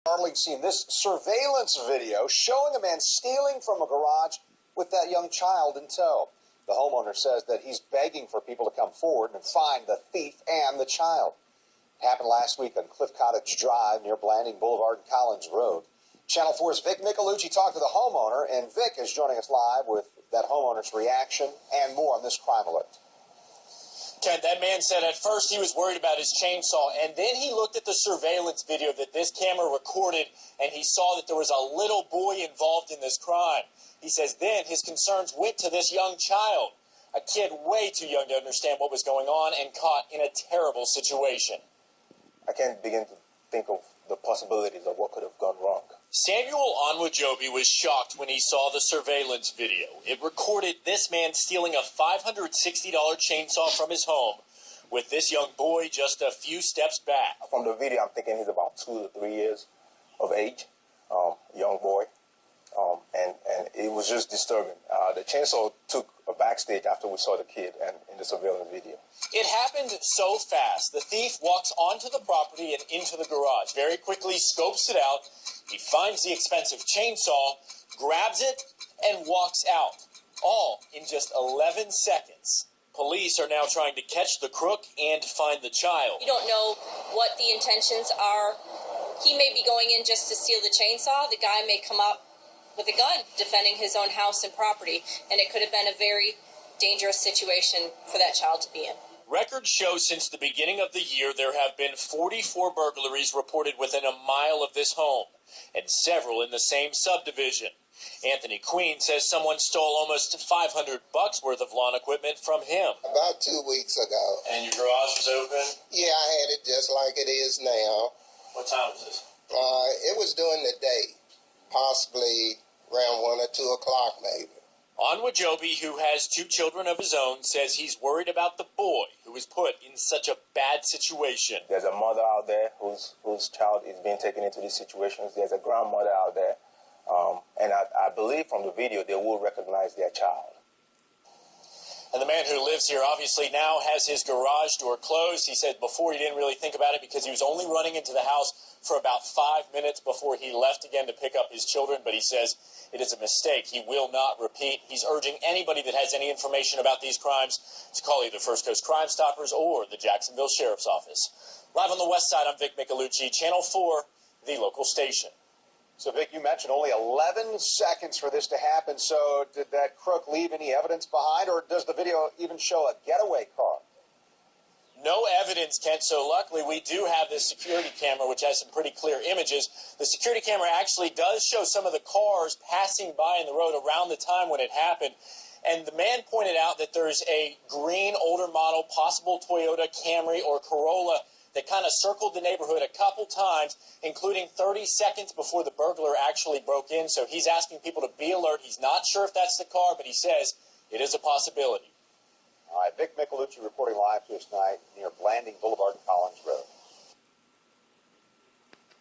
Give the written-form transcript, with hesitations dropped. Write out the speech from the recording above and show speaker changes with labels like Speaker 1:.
Speaker 1: Hardly seen this surveillance video showing a man stealing from a garage with that young child in tow. The homeowner says that he's begging for people to come forward and find the thief and the child. It happened last week on Cliff Cottage Drive near Blanding Boulevard and Collins Road. Channel 4's Vic Micolucci talked to the homeowner, and Vic is joining us live with that homeowner's reaction and more on this crime alert.
Speaker 2: Ken, that man said at first he was worried about his chainsaw, and then he looked at the surveillance video that this camera recorded, and he saw that there was a little boy involved in this crime. He says then his concerns went to this young child, a kid way too young to understand what was going on and caught in a terrible situation.
Speaker 3: I can't begin to think of the possibilities of what could have gone wrong.
Speaker 2: Samuel Onwajobi was shocked when he saw the surveillance video. It recorded this man stealing a $560 chainsaw from his home with this young boy just a few steps back.
Speaker 3: From the video, I'm thinking he's about 2 to 3 years of age, young boy, and it was just disturbing. The chainsaw took a backstage after we saw the kid and in the surveillance video.
Speaker 2: It happened so fast. The thief walks onto the property and into the garage, very quickly scopes it out. He finds the expensive chainsaw, grabs it, and walks out, all in just 11 seconds. Police are now trying to catch the crook and find the child.
Speaker 4: You don't know what the intentions are. He may be going in just to steal the chainsaw. The guy may come up with a gun defending his own house and property, and it could have been a very dangerous situation for that child to be in.
Speaker 2: Records show since the beginning of the year there have been 44 burglaries reported within a mile of this home, and several in the same subdivision. Anthony Queen says someone stole almost $500 worth of lawn equipment from him.
Speaker 5: About 2 weeks ago.
Speaker 2: And your garage was open?
Speaker 5: Yeah, I had it just like it is now.
Speaker 2: What time was this?
Speaker 5: It was during the day, possibly around 1 or 2 o'clock maybe.
Speaker 2: Onwajobi, who has 2 children of his own, says he's worried about the boy who was put in such a bad situation.
Speaker 3: There's a mother out there whose child is being taken into these situations. There's a grandmother out there. And I believe from the video they will recognize their child.
Speaker 2: And the man who lives here obviously now has his garage door closed. He said before he didn't really think about it because he was only running into the house for about 5 minutes before he left again to pick up his children. But he says it is a mistake. He will not repeat. He's urging anybody that has any information about these crimes to call either First Coast Crime Stoppers or the Jacksonville Sheriff's Office. Live on the West Side, I'm Vic Micolucci, Channel 4, the local station.
Speaker 1: So, Vic, you mentioned only 11 seconds for this to happen. So did that crook leave any evidence behind, or does the video even show a getaway car?
Speaker 2: No evidence, Kent, so luckily we do have this security camera, which has some pretty clear images. The security camera actually does show some of the cars passing by in the road around the time when it happened. And the man pointed out that there's a green, older model, possible Toyota Camry or Corolla that kind of circled the neighborhood a couple times, including 30 seconds before the burglar actually broke in. So he's asking people to be alert. He's not sure if that's the car, but he says it is a possibility.
Speaker 1: All right, Vic Micolucci reporting live to us tonight near Blanding Boulevard and Collins Road.